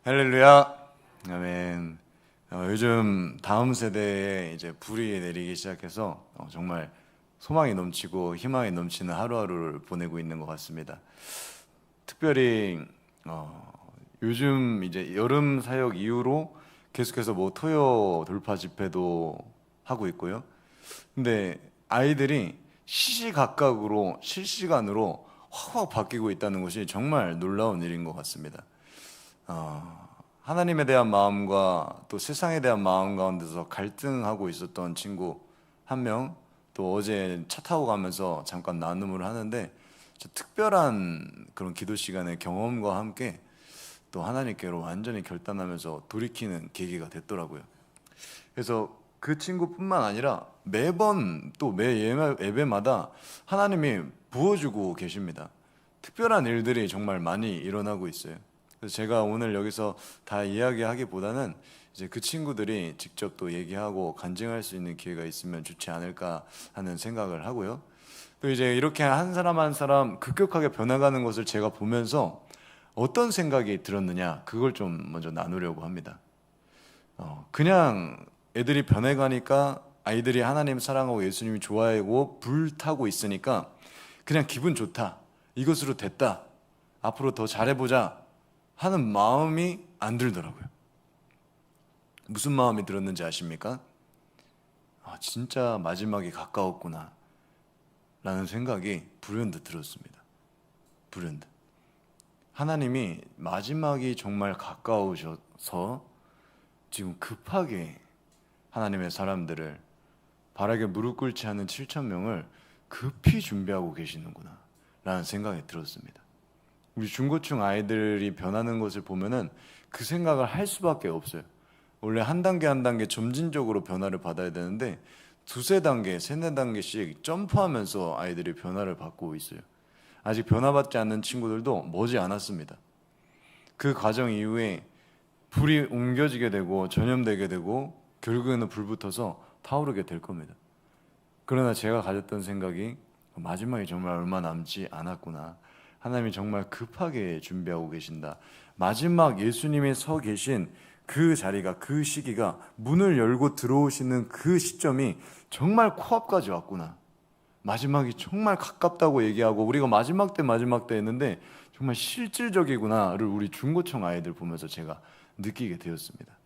할렐루야. 아멘. 요즘 다음 세대에 이제 불이 내리기 시작해서 정말 소망이 넘치고 희망이 넘치는 하루하루를 보내고 있는 것 같습니다. 특별히 요즘 이제 여름 사역 이후로 계속해서 뭐 토요 돌파 집회도 하고 있고요. 근데 아이들이 시시각각으로 실시간으로 확확 바뀌고 있다는 것이 정말 놀라운 일인 것 같습니다. 하나님에 대한 마음과 또 세상에 대한 마음 가운데서 갈등하고 있었던 친구 한 명, 또 어제 차 타고 가면서 잠깐 나눔을 하는데 특별한 그런 기도 시간의 경험과 함께 또 하나님께로 완전히 결단하면서 돌이키는 계기가 됐더라고요. 그래서 그 친구뿐만 아니라 매번 또 매 예배마다 하나님이 부어주고 계십니다. 특별한 일들이 정말 많이 일어나고 있어요. 그래서 제가 오늘 여기서 다 이야기하기보다는 이제 그 친구들이 직접 또 얘기하고 간증할 수 있는 기회가 있으면 좋지 않을까 하는 생각을 하고요. 또 이제 이렇게 한 사람 한 사람 급격하게 변해가는 것을 제가 보면서 어떤 생각이 들었느냐, 그걸 좀 먼저 나누려고 합니다. 그냥 애들이 변해가니까 아이들이 하나님 사랑하고 예수님이 좋아하고 불타고 있으니까 그냥 기분 좋다, 이것으로 됐다, 앞으로 더 잘해보자 하는 마음이 안 들더라고요. 무슨 마음이 들었는지 아십니까? 진짜 마지막이 가까웠구나 라는 생각이 불현듯 들었습니다. 불현듯. 하나님이 마지막이 정말 가까우셔서 지금 급하게 하나님의 사람들을, 바라게 무릎 꿇지 않은 7천 명을 급히 준비하고 계시는구나 라는 생각이 들었습니다. 우리 중고층 아이들이 변하는 것을 보면은 그 생각을 할 수밖에 없어요. 원래 한 단계 한 단계 점진적으로 변화를 받아야 되는데 두세 단계, 세네 단계씩 점프하면서 아이들이 변화를 받고 있어요. 아직 변화받지 않는 친구들도 머지 않았습니다. 그 과정 이후에 불이 옮겨지게 되고 전염되게 되고 결국에는 불붙어서 타오르게 될 겁니다. 그러나 제가 가졌던 생각이 마지막이 정말 얼마 남지 않았구나. 하나님이 정말 급하게 준비하고 계신다. 마지막 예수님이 서 계신 그 자리가, 그 시기가, 문을 열고 들어오시는 그 시점이 정말 코앞까지 왔구나. 마지막이 정말 가깝다고 얘기하고 우리가 마지막 때 했는데 정말 실질적이구나를 우리 중고층 아이들 보면서 제가 느끼게 되었습니다.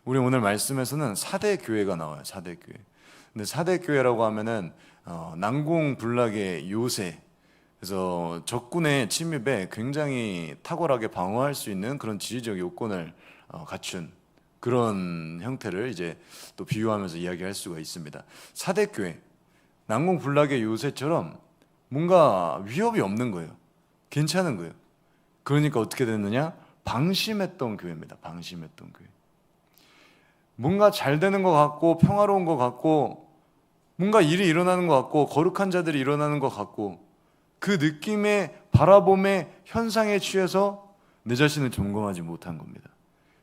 우리 오늘 말씀에서는 4대 교회가 나와요. 4대 교회. 근데 4대 교회라고 하면은 난공불락의 요새, 그래서 적군의 침입에 굉장히 탁월하게 방어할 수 있는 그런 지리적 요건을 갖춘 그런 형태를 이제 또 비유하면서 이야기할 수가 있습니다. 4대 교회, 난공불락의 요새처럼 뭔가 위협이 없는 거예요. 괜찮은 거예요. 그러니까 어떻게 됐느냐? 방심했던 교회입니다. 방심했던 교회. 뭔가 잘 되는 것 같고 평화로운 것 같고 뭔가 일이 일어나는 것 같고 거룩한 자들이 일어나는 것 같고 그 느낌의 바라봄의 현상에 취해서 내 자신을 점검하지 못한 겁니다.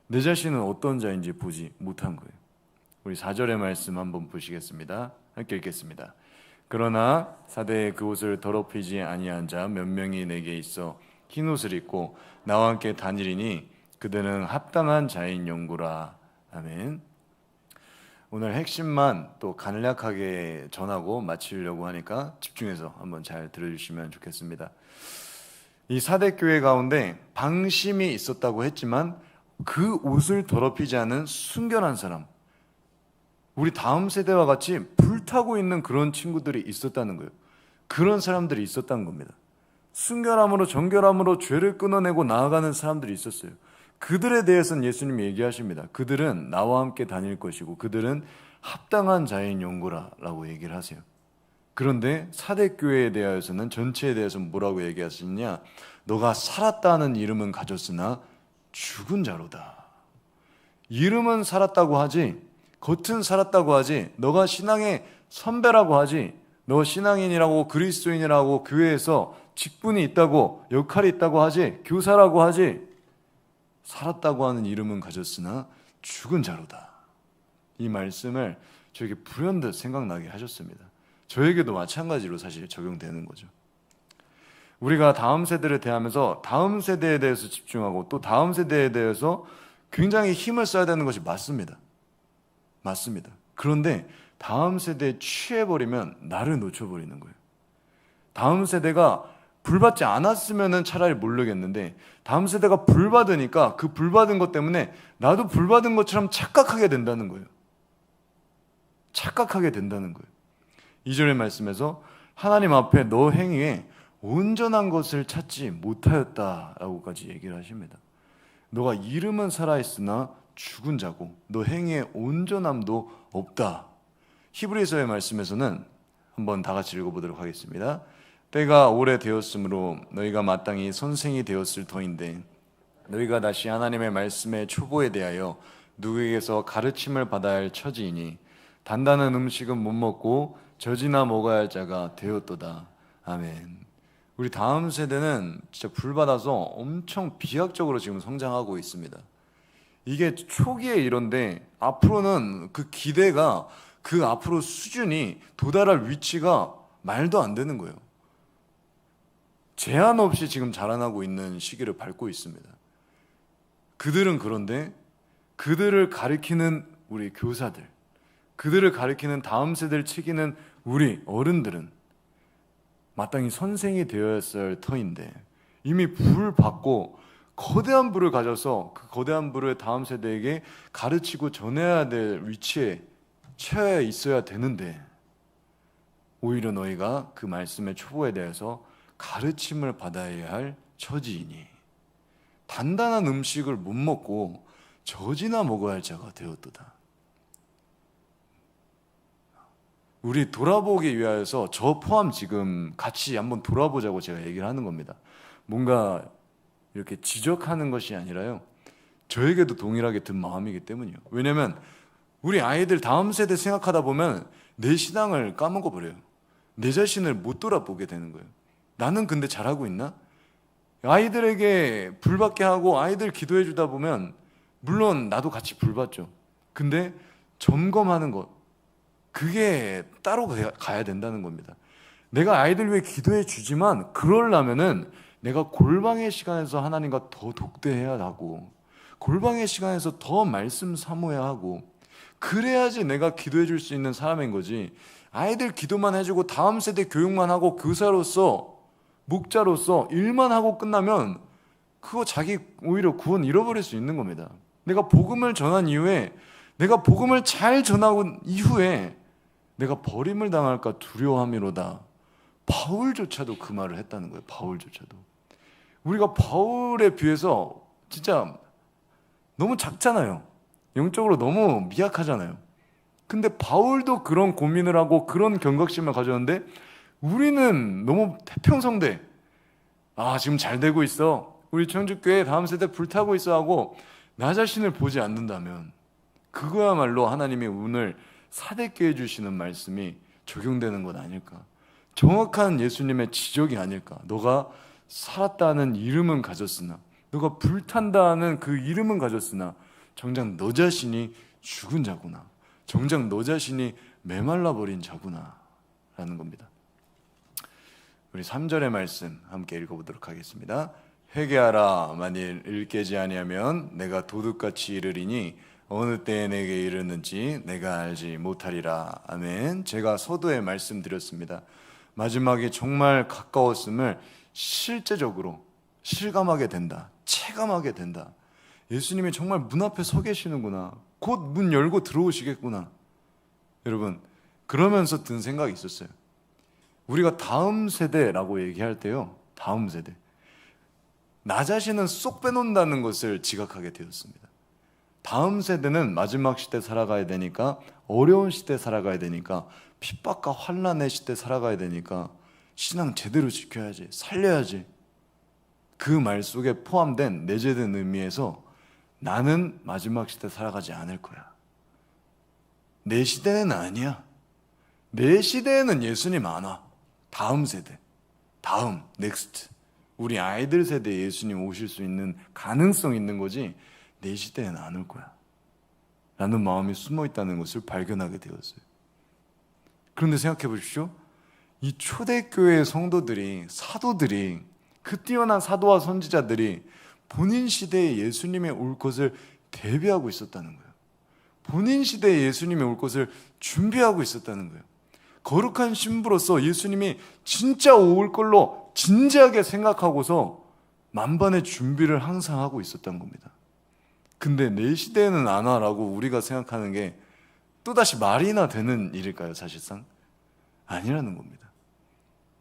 내 자신은 어떤 자인지 보지 못한 거예요. 우리 4절의 말씀 한번 보시겠습니다. 함께 읽겠습니다. 그러나 사대의 그 옷을 더럽히지 아니한 자 몇 명이 내게 있어 흰 옷을 입고 나와 함께 다니리니 그들은 합당한 자인 용구라. 아멘. 오늘 핵심만 또 간략하게 전하고 마치려고 하니까 집중해서 한번 잘 들어주시면 좋겠습니다. 이 사대 교회 가운데 방심이 있었다고 했지만 그 옷을 더럽히지 않은 순결한 사람, 우리 다음 세대와 같이 불타고 있는 그런 친구들이 있었다는 거예요. 그런 사람들이 있었다는 겁니다. 순결함으로 정결함으로 죄를 끊어내고 나아가는 사람들이 있었어요. 그들에 대해서는 예수님이 얘기하십니다. 그들은 나와 함께 다닐 것이고 그들은 합당한 자인 용구라 라고 얘기를 하세요. 그런데 사대교회에 대하여서는, 전체에 대해서 뭐라고 얘기하시냐? 너가 살았다는 이름은 가졌으나 죽은 자로다. 이름은 살았다고 하지, 겉은 살았다고 하지, 너가 신앙의 선배라고 하지, 너 신앙인이라고 그리스도인이라고 교회에서 직분이 있다고 역할이 있다고 하지, 교사라고 하지, 살았다고 하는 이름은 가졌으나 죽은 자로다. 이 말씀을 저에게 불현듯 생각나게 하셨습니다. 저에게도 마찬가지로 사실 적용되는 거죠. 우리가 다음 세대를 대하면서 다음 세대에 대해서 집중하고 또 다음 세대에 대해서 굉장히 힘을 써야 되는 것이 맞습니다. 맞습니다. 그런데 다음 세대에 취해버리면 나를 놓쳐버리는 거예요. 다음 세대가 불받지 않았으면 차라리 모르겠는데 다음 세대가 불받으니까 그 불받은 것 때문에 나도 불받은 것처럼 착각하게 된다는 거예요. 착각하게 된다는 거예요. 2절의 말씀에서 하나님 앞에 너 행위에 온전한 것을 찾지 못하였다라고까지 얘기를 하십니다. 너가 이름은 살아있으나 죽은 자고 너 행위에 온전함도 없다. 히브리서의 말씀에서는 한번 다 같이 읽어보도록 하겠습니다. 때가 오래되었으므로 너희가 마땅히 선생이 되었을 터인데 너희가 다시 하나님의 말씀의 초보에 대하여 누구에게서 가르침을 받아야 할 처지이니 단단한 음식은 못 먹고 젖이나 먹어야 할 자가 되었도다. 아멘. 우리 다음 세대는 진짜 불받아서 엄청 비약적으로 지금 성장하고 있습니다. 이게 초기에 이런데 앞으로는 그 기대가 그 앞으로 수준이 도달할 위치가 말도 안 되는 거예요. 제한 없이 지금 자라나고 있는 시기를 밟고 있습니다. 그들은 그런데 그들을 가리키는 우리 교사들, 그들을 가리키는 다음 세대를 책이는 우리 어른들은 마땅히 선생이 되었어야 할 터인데 이미 불을 받고 거대한 불을 가져서 그 거대한 불을 다음 세대에게 가르치고 전해야 될 위치에 처해 있어야 되는데 오히려 너희가 그 말씀의 초보에 대해서 가르침을 받아야 할 처지이니 단단한 음식을 못 먹고 젖이나 먹어야 할 자가 되었도다. 우리 돌아보기 위하여서 저 포함 지금 같이 한번 돌아보자고 제가 얘기를 하는 겁니다. 뭔가 이렇게 지적하는 것이 아니라요, 저에게도 동일하게 든 마음이기 때문이에요. 왜냐면 우리 아이들 다음 세대 생각하다 보면 내 신앙을 까먹어 버려요. 내 자신을 못 돌아보게 되는 거예요. 나는 근데 잘하고 있나? 아이들에게 불받게 하고 아이들 기도해 주다 보면 물론 나도 같이 불받죠. 근데 점검하는 것, 그게 따로 가야 된다는 겁니다. 내가 아이들 위해 기도해 주지만 그러려면은 내가 골방의 시간에서 하나님과 더 독대해야 하고 골방의 시간에서 더 말씀 사모해야 하고 그래야지 내가 기도해 줄 수 있는 사람인 거지. 아이들 기도만 해주고 다음 세대 교육만 하고 교사로서 목자로서 일만 하고 끝나면 그거 자기 오히려 구원 잃어버릴 수 있는 겁니다. 내가 복음을 전한 이후에 내가 복음을 잘 전하고 이후에 내가 버림을 당할까 두려워함이로다. 바울조차도 그 말을 했다는 거예요. 바울조차도. 우리가 바울에 비해서 진짜 너무 작잖아요. 영적으로 너무 미약하잖아요. 근데 바울도 그런 고민을 하고 그런 경각심을 가졌는데 우리는 너무 태평성대. 지금 잘 되고 있어. 우리 청주교회 다음 세대 불타고 있어 하고 나 자신을 보지 않는다면 그거야말로 하나님이 오늘 사대께 해주시는 말씀이 적용되는 건 아닐까. 정확한 예수님의 지적이 아닐까. 너가 살았다는 이름은 가졌으나 너가 불탄다는 그 이름은 가졌으나 정작 너 자신이 죽은 자구나. 정작 너 자신이 메말라 버린 자구나 라는 겁니다. 우리 3절의 말씀 함께 읽어보도록 하겠습니다. 회개하라. 만일 일 깨지 아니하면 내가 도둑같이 이르리니 어느 때에 내게 이르는지 내가 알지 못하리라. 아멘. 제가 서두에 말씀드렸습니다. 마지막이 정말 가까웠음을 실제적으로 실감하게 된다. 체감하게 된다. 예수님이 정말 문 앞에 서 계시는구나. 곧 문 열고 들어오시겠구나. 여러분, 그러면서 든 생각이 있었어요. 우리가 다음 세대라고 얘기할 때요, 다음 세대, 나 자신은 쏙 빼놓는다는 것을 지각하게 되었습니다. 다음 세대는 마지막 시대 살아가야 되니까, 어려운 시대 살아가야 되니까, 핍박과 환난의 시대 살아가야 되니까 신앙 제대로 지켜야지, 살려야지. 그 말 속에 포함된 내재된 의미에서 나는 마지막 시대 살아가지 않을 거야. 내 시대는 아니야. 내 시대에는 예수님 안 와. 다음 세대, 다음, 넥스트. 우리 아이들 세대에 예수님 오실 수 있는 가능성 있는 거지 내 시대에는 안 올 거야 라는 마음이 숨어 있다는 것을 발견하게 되었어요. 그런데 생각해 보십시오. 이 초대교회 성도들이, 사도들이, 그 뛰어난 사도와 선지자들이 본인 시대에 예수님의 올 것을 대비하고 있었다는 거예요. 본인 시대에 예수님이 올 것을 준비하고 있었다는 거예요. 거룩한 신부로서 예수님이 진짜 올 걸로 진지하게 생각하고서 만반의 준비를 항상 하고 있었던 겁니다. 근데 내 시대에는 안 와라고 우리가 생각하는 게 또다시 말이나 되는 일일까요? 사실상 아니라는 겁니다.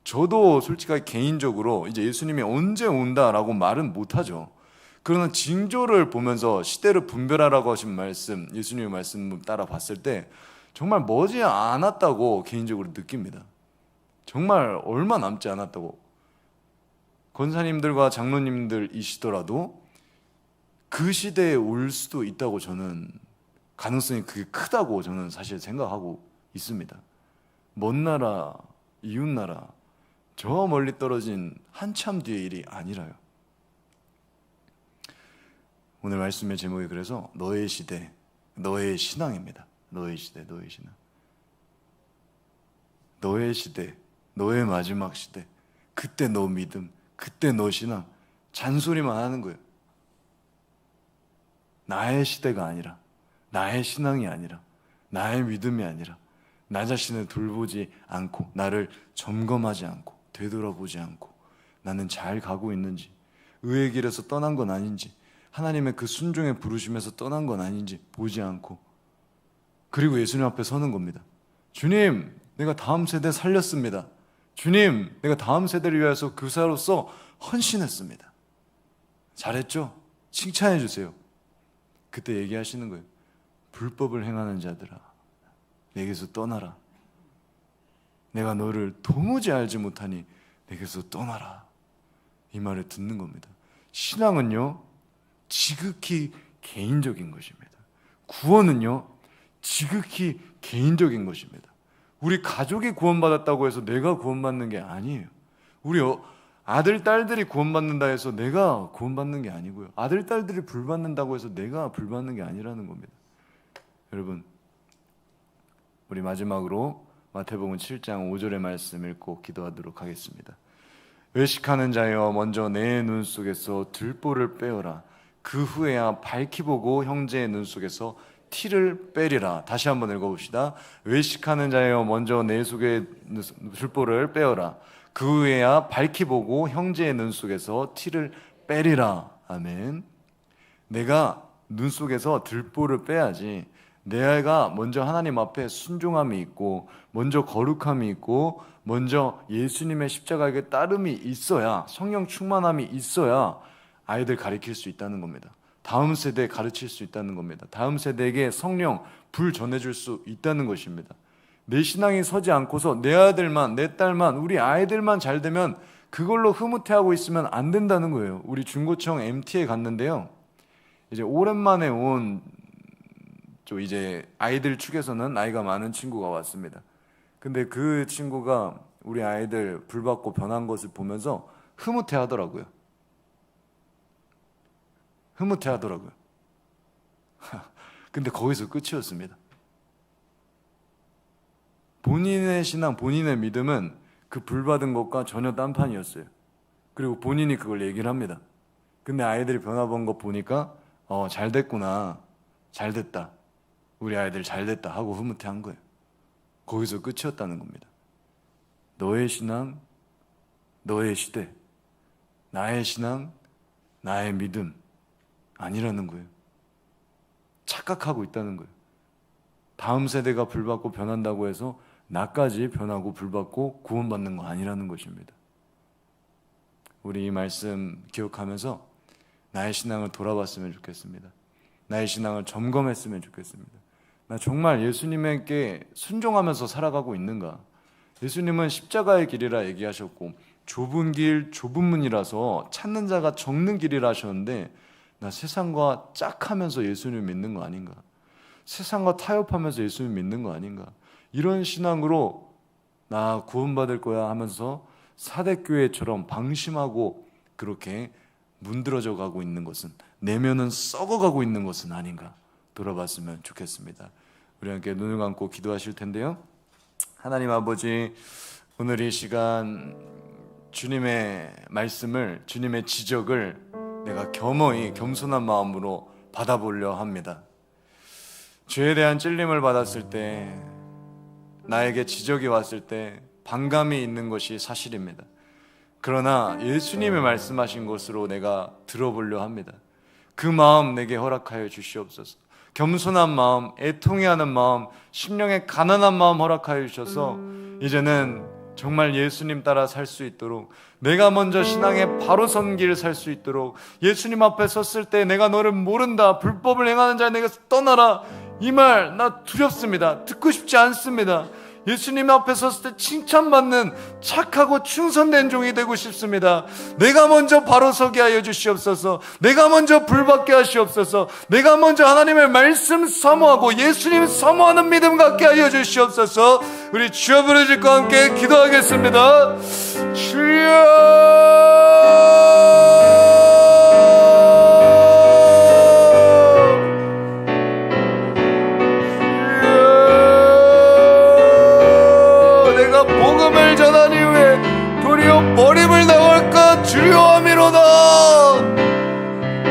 저도 솔직하게 개인적으로 이제 예수님이 언제 온다라고 말은 못하죠. 그러나 징조를 보면서 시대를 분별하라고 하신 말씀, 예수님의 말씀 따라 봤을 때 정말 머지 않았다고 개인적으로 느낍니다. 정말 얼마 남지 않았다고. 권사님들과 장로님들이시더라도 그 시대에 올 수도 있다고 저는, 가능성이 그게 크다고 저는 사실 생각하고 있습니다. 먼 나라, 이웃 나라, 저 멀리 떨어진 한참 뒤의 일이 아니라요. 오늘 말씀의 제목이 그래서 너의 시대, 너의 신앙입니다. 너의 시대, 너의 신앙. 너의 시대, 너의 마지막 시대, 그때 너 믿음, 그때 너 신앙, 잔소리만 하는 거예요. 나의 시대가 아니라, 나의 신앙이 아니라, 나의 믿음이 아니라, 나 자신을 돌보지 않고, 나를 점검하지 않고, 되돌아보지 않고, 나는 잘 가고 있는지, 의의 길에서 떠난 건 아닌지, 하나님의 그 순종의 부르심에서 떠난 건 아닌지 보지 않고, 그리고 예수님 앞에 서는 겁니다. 주님, 내가 다음 세대 살렸습니다. 주님, 내가 다음 세대를 위해서 교사로서 헌신했습니다. 잘했죠? 칭찬해 주세요. 그때 얘기하시는 거예요. 불법을 행하는 자들아, 내게서 떠나라. 내가 너를 도무지 알지 못하니 내게서 떠나라. 이 말을 듣는 겁니다. 신앙은요, 지극히 개인적인 것입니다. 구원은요, 지극히 개인적인 것입니다. 우리 가족이 구원받았다고 해서 내가 구원받는 게 아니에요. 우리 아들, 딸들이 구원받는다 해서 내가 구원받는 게 아니고요. 아들, 딸들이 불받는다고 해서 내가 불받는 게 아니라는 겁니다. 여러분, 우리 마지막으로 마태복음 7장 5절의 말씀 읽고 기도하도록 하겠습니다. 외식하는 자여, 먼저 내 눈 속에서 들보를 빼어라. 그 후에야 밝히 보고 형제의 눈 속에서 티를 빼리라. 다시 한번 읽어봅시다. 외식하는 자여, 먼저 내 속에 들보를 빼어라. 그 후에야 밝히 보고 형제의 눈 속에서 티를 빼리라. 아멘. 내가 눈 속에서 들보를 빼야지, 내가 먼저 하나님 앞에 순종함이 있고, 먼저 거룩함이 있고, 먼저 예수님의 십자가에게 따름이 있어야, 성령 충만함이 있어야 아이들 가르칠 수 있다는 겁니다. 다음 세대에 가르칠 수 있다는 겁니다. 다음 세대에게 성령, 불 전해줄 수 있다는 것입니다. 내 신앙이 서지 않고서 내 아들만, 내 딸만, 우리 아이들만 잘 되면 그걸로 흐뭇해하고 있으면 안 된다는 거예요. 우리 중고청 MT에 갔는데요, 이제 오랜만에 온 이제 아이들 축에서는 나이가 많은 친구가 왔습니다. 근데 그 친구가 우리 아이들 불 받고 변한 것을 보면서 흐뭇해 하더라고요. 흐뭇해 하더라고요. 근데 거기서 끝이었습니다. 본인의 신앙, 본인의 믿음은 그 불 받은 것과 전혀 딴판이었어요. 그리고 본인이 그걸 얘기를 합니다. 근데 아이들이 변화본 거 보니까 잘 됐구나, 잘 됐다, 우리 아이들 잘 됐다 하고 흐뭇해 한 거예요. 거기서 끝이었다는 겁니다. 너의 신앙, 너의 시대, 나의 신앙, 나의 믿음 아니라는 거예요. 착각하고 있다는 거예요. 다음 세대가 불받고 변한다고 해서 나까지 변하고 불받고 구원받는 거 아니라는 것입니다. 우리 이 말씀 기억하면서 나의 신앙을 돌아봤으면 좋겠습니다. 나의 신앙을 점검했으면 좋겠습니다. 나 정말 예수님에게 순종하면서 살아가고 있는가? 예수님은 십자가의 길이라 얘기하셨고, 좁은 길, 좁은 문이라서 찾는 자가 적는 길이라 하셨는데, 나 세상과 짝하면서 예수님을 믿는 거 아닌가? 세상과 타협하면서 예수님을 믿는 거 아닌가? 이런 신앙으로 나 구원받을 거야 하면서 사대교회처럼 방심하고 그렇게 문드러져 가고 있는 것은, 내면은 썩어가고 있는 것은 아닌가 돌아봤으면 좋겠습니다. 우리 함께 눈을 감고 기도하실 텐데요. 하나님 아버지, 오늘 이 시간 주님의 말씀을, 주님의 지적을 내가 겸허히 겸손한 마음으로 받아보려 합니다. 죄에 대한 찔림을 받았을 때, 나에게 지적이 왔을 때 반감이 있는 것이 사실입니다. 그러나 예수님이 말씀하신 것으로 내가 들어보려 합니다. 그 마음 내게 허락하여 주시옵소서. 겸손한 마음, 애통해하는 마음, 심령의 가난한 마음 허락하여 주셔서 이제는 정말 예수님 따라 살 수 있도록, 내가 먼저 신앙의 바로 선 길을 살 수 있도록, 예수님 앞에 섰을 때 내가 너를 모른다, 불법을 행하는 자야 내가 떠나라, 이 말 나 두렵습니다. 듣고 싶지 않습니다. 예수님 앞에 섰을 때 칭찬받는 착하고 충성된 종이 되고 싶습니다. 내가 먼저 바로 서게 하여 주시옵소서. 내가 먼저 불받게 하시옵소서. 내가 먼저 하나님의 말씀 사모하고 예수님 사모하는 믿음 갖게 하여 주시옵소서. 우리 주여 부르짖고 함께 기도하겠습니다. 주여, 복음을 전하니 왜 도리어 버림을 당할까 두려워함이로다.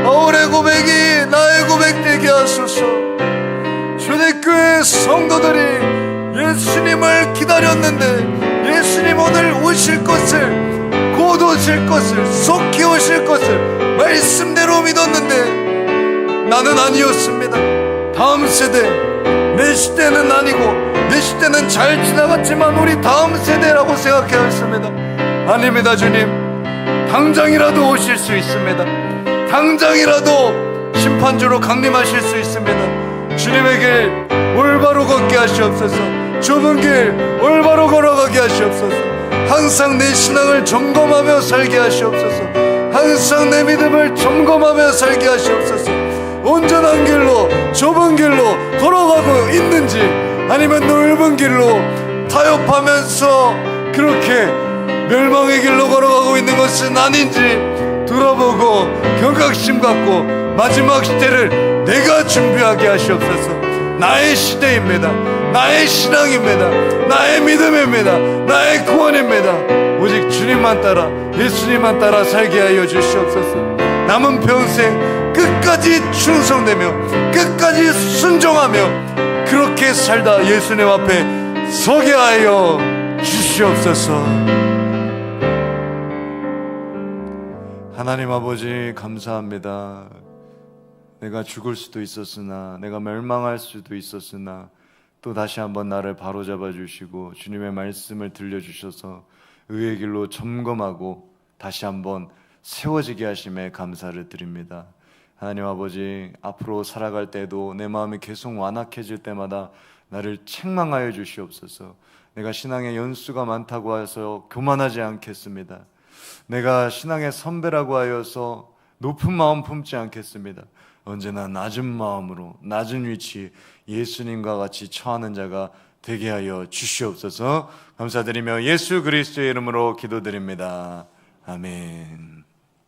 바울의 고백이 나의 고백 되게 하소서. 초대교회 성도들이 예수님을 기다렸는데, 예수님 오늘 오실 것을, 곧 오실 것을, 속히 오실 것을 말씀대로 믿었는데 나는 아니었습니다. 다음 세대, 내 시대는 아니고, 내 시대는 잘 지나갔지만 우리 다음 세대라고 생각해왔습니다. 아닙니다. 주님, 당장이라도 오실 수 있습니다. 당장이라도 심판주로 강림하실 수 있습니다. 주님의 길 올바로 걷게 하시옵소서. 좁은 길 올바로 걸어가게 하시옵소서. 항상 내 신앙을 점검하며 살게 하시옵소서. 항상 내 믿음을 점검하며 살게 하시옵소서. 온전한 길로, 좁은 길로 걸어가고 있는지, 아니면 넓은 길로 타협하면서 그렇게 멸망의 길로 걸어가고 있는 것은 아닌지 돌아보고 경각심 갖고 마지막 시대를 내가 준비하게 하시옵소서. 나의 시대입니다. 나의 신앙입니다. 나의 믿음입니다. 나의 구원입니다. 오직 주님만 따라, 예수님만 따라 살게 하여 주시옵소서. 남은 평생 끝까지 충성되며 끝까지 순종하며 그렇게 살다 예수님 앞에 서게 하여 주시옵소서. 하나님 아버지, 감사합니다. 내가 죽을 수도 있었으나, 내가 멸망할 수도 있었으나 또 다시 한번 나를 바로잡아 주시고 주님의 말씀을 들려주셔서 의의 길로 점검하고 다시 한번 세워지게 하심에 감사를 드립니다. 하나님 아버지, 앞으로 살아갈 때도 내 마음이 계속 완악해질 때마다 나를 책망하여 주시옵소서. 내가 신앙의 연수가 많다고 해서 교만하지 않겠습니다. 내가 신앙의 선배라고 하여서 높은 마음 품지 않겠습니다. 언제나 낮은 마음으로, 낮은 위치, 예수님과 같이 처하는 자가 되게 하여 주시옵소서. 감사드리며 예수 그리스도의 이름으로 기도드립니다. 아멘.